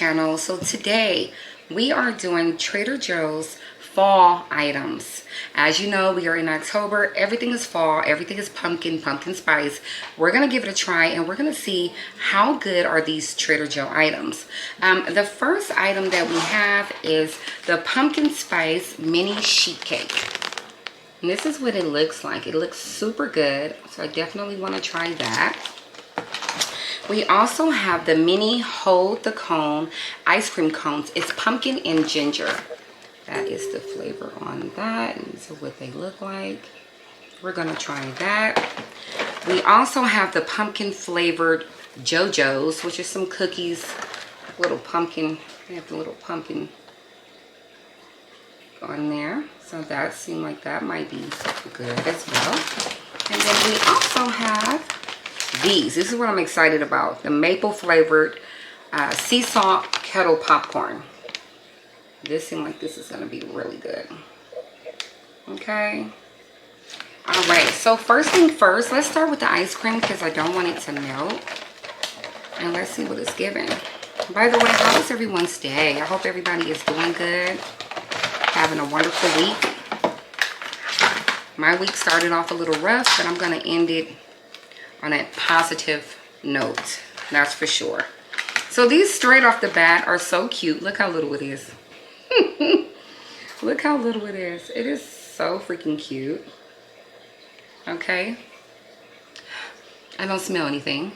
channel. So today we are doing Trader Joe's fall items. As you know, we are in October. Everything is fall. Everything is pumpkin spice. We're going to give it a try and we're going to see how good are these Trader Joe items. The first item that we have is the pumpkin spice mini sheet cake. And this is what it looks like. It looks super good. So I definitely want to try that. We also have the mini Hold the Cone ice cream cones. It's pumpkin and ginger. That is the flavor on that. And these are what they look like. We're going to try that. We also have the pumpkin flavored JoJo's, which is some cookies. Little pumpkin. They have the little pumpkin on there. So that seemed like that might be good as well. And then we also have these. This is what I'm excited about. The maple flavored sea salt kettle popcorn. This seems like this is going to be really good. Okay. All right. So first thing first, let's start with the ice cream because I don't want it to melt. And let's see what it's giving. By the way, how was everyone's day? I hope everybody is doing good. Having a wonderful week. My week started off a little rough, but I'm going to end it on a positive note. That's for sure. So these straight off the bat are so cute. Look how little it is. Look how little it is. It is so freaking cute. Okay. I don't smell anything.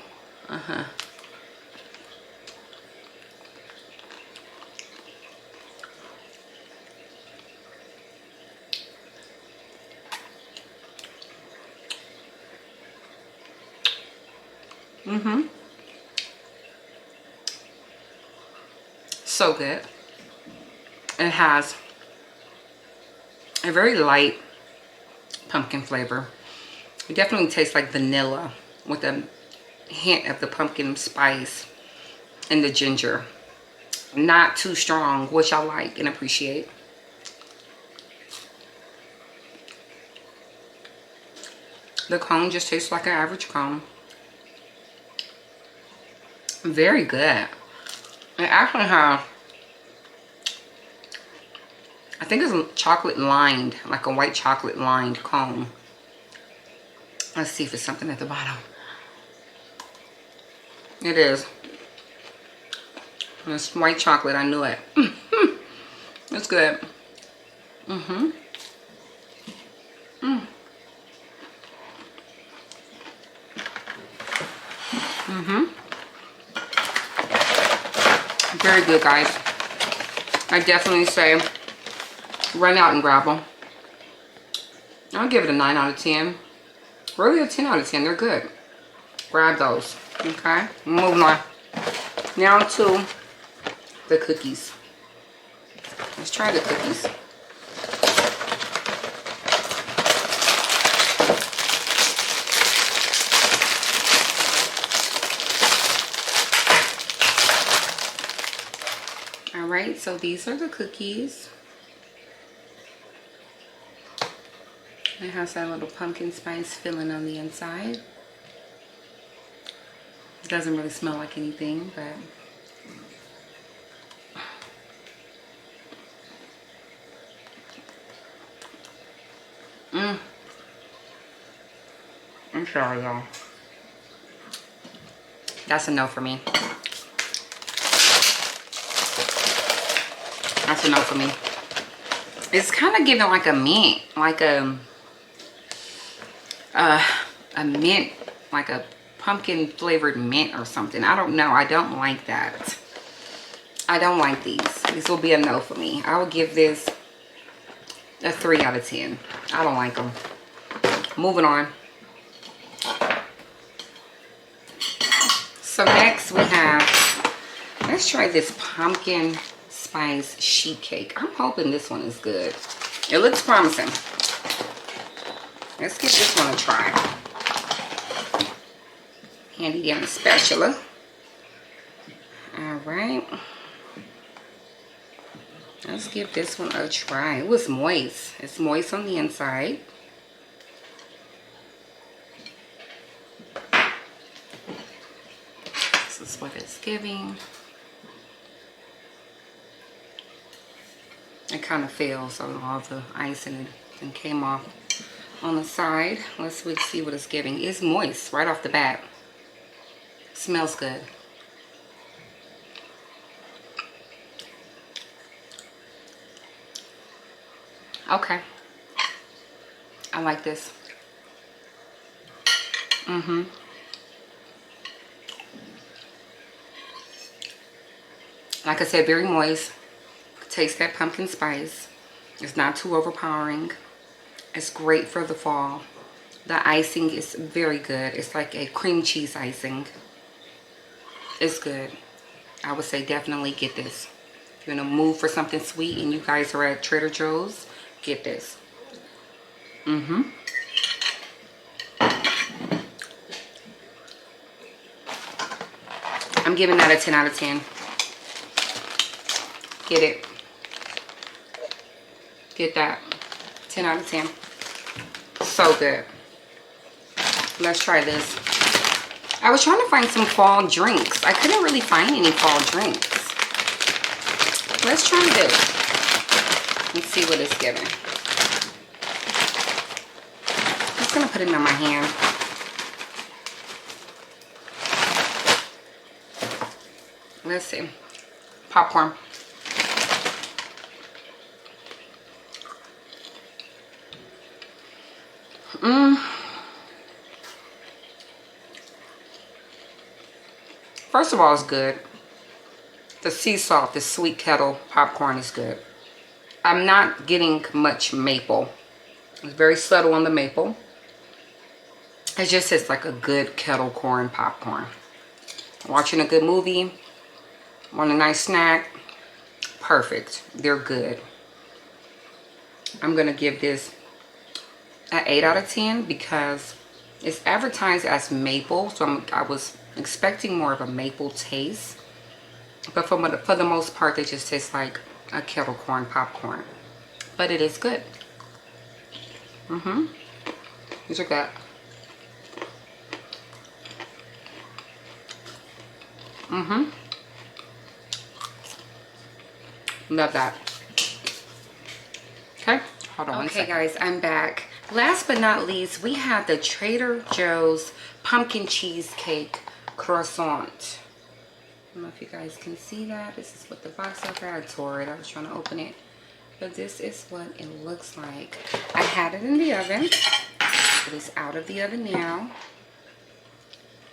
So good. It has a very light pumpkin flavor. It definitely tastes like vanilla with a hint of the pumpkin spice and the ginger. Not too strong, which I like and appreciate. The cone just tastes like an average cone. Very good. It actually has, I think it's chocolate lined, like a white chocolate lined cone. Let's see if it's something at the bottom. It is. It's white chocolate, I knew it. It's good. Very good, guys. I definitely say run out and grab them. I'll give it a 9 out of 10. Really a 10 out of 10. They're good. Grab those. Okay. Moving on. Now to the cookies. Let's try the cookies. Alright, so these are the cookies. It has that little pumpkin spice filling on the inside. It doesn't really smell like anything, but I'm sorry, y'all. That's a no for me. That's a no for me. It's kind of giving like a mint, like a mint, like a pumpkin flavored mint or something. I don't know. I don't like that. I don't like these. This will be a no for me. I will give this a 3 out of 10. I don't like them. Moving on. So next we have, let's try this pumpkin spice sheet cake. I'm hoping this one is good. It looks promising. Let's give this one a try. Handy dandy spatula. Alright. Let's give this one a try. It was moist. It's moist on the inside. This is what it's giving. kind of fell, so all the icing and came off on the side. Let's see what it's giving. It's moist right off the bat. Smells good. Okay. I like this. Like I said, very moist. Taste that pumpkin spice. It's not too overpowering. It's great for the fall. The icing is very good. It's like a cream cheese icing. It's good. I would say definitely get this. If you're in a mood for something sweet and you guys are at Trader Joe's, get this. I'm giving that a 10 out of 10. Get it. Get that. 10 out of 10. So good. Let's try this. I was trying to find some fall drinks. I couldn't really find any fall drinks. Let's try this. Let's see what it's giving. I'm just going to put it in my hand. Let's see. Popcorn. First of all, it's good. The sea salt, the sweet kettle popcorn is good. I'm not getting much maple. It's very subtle on the maple. It just tastes like a good kettle corn popcorn. Watching a good movie, want a nice snack, perfect. They're good. I'm gonna give this an 8 out of 10 because it's advertised as maple, so I was expecting more of a maple taste, but for the most part they just taste like a kettle corn popcorn, but it is good. These are good. Love that. Okay, hold on. Okay guys, I'm back. Last but not least, we have the Trader Joe's pumpkin cheesecake croissant. I don't know if you guys can see that. This is what the box looked like. I tore it. I was trying to open it. But this is what it looks like. I had it in the oven. It is out of the oven now.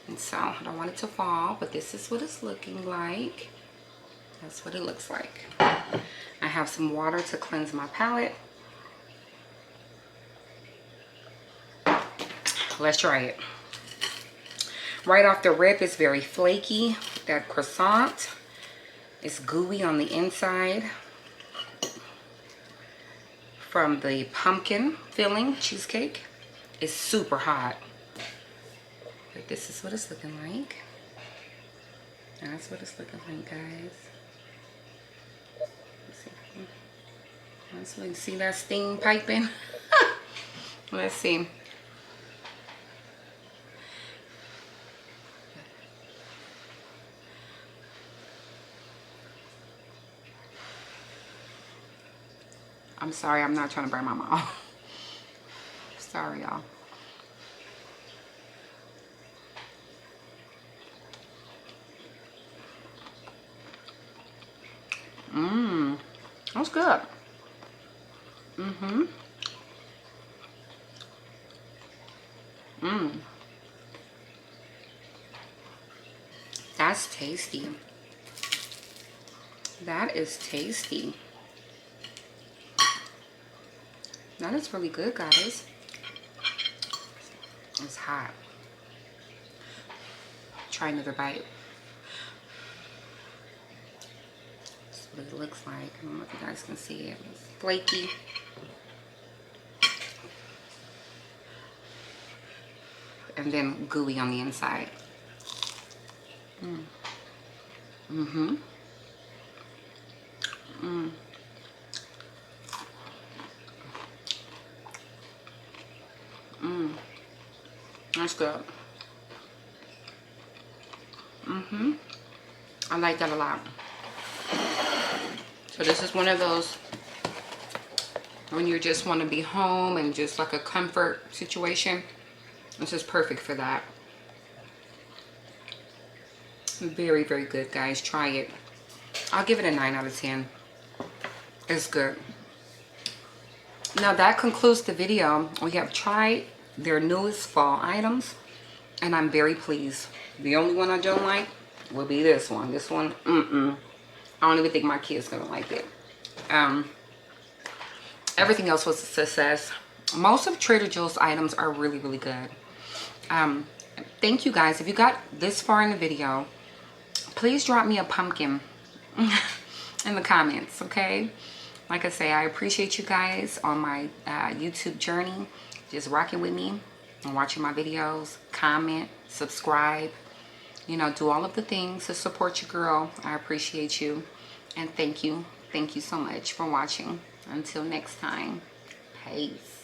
And so I don't want it to fall, but this is what it's looking like. That's what it looks like. I have some water to cleanse my palate. Let's try it. Right off the rip, it's very flaky. That croissant is gooey on the inside from the pumpkin filling cheesecake. It's super hot. But this is what it's looking like. That's what it's looking like, guys. Let's see. See that steam piping? Let's see. I'm sorry, I'm not trying to burn my mouth. Sorry, y'all. That's good. That's tasty. That is tasty. That is really good, guys. It's hot. Try another bite. That's what it looks like. I don't know if you guys can see it. It's flaky. And then gooey on the inside. That's good. I like that a lot. So this is one of those when you just want to be home and just like a comfort situation. This is perfect for that. Very, very good, guys. Try it. I'll give it a 9 out of 10. It's good. Now that concludes the video. We have tried their newest fall items, and I'm very pleased. The only one I don't like will be this one. This one, I don't even think my kids gonna like it. Everything else was a success. Most of Trader Joe's items are really, really good. Thank you guys. If you got this far in the video, please drop me a pumpkin in the comments, okay? Like I say, I appreciate you guys on my YouTube journey, just rocking with me and watching my videos. Comment, subscribe, you know, do all of the things to support your girl. I appreciate you, and thank you so much for watching. Until next time, peace.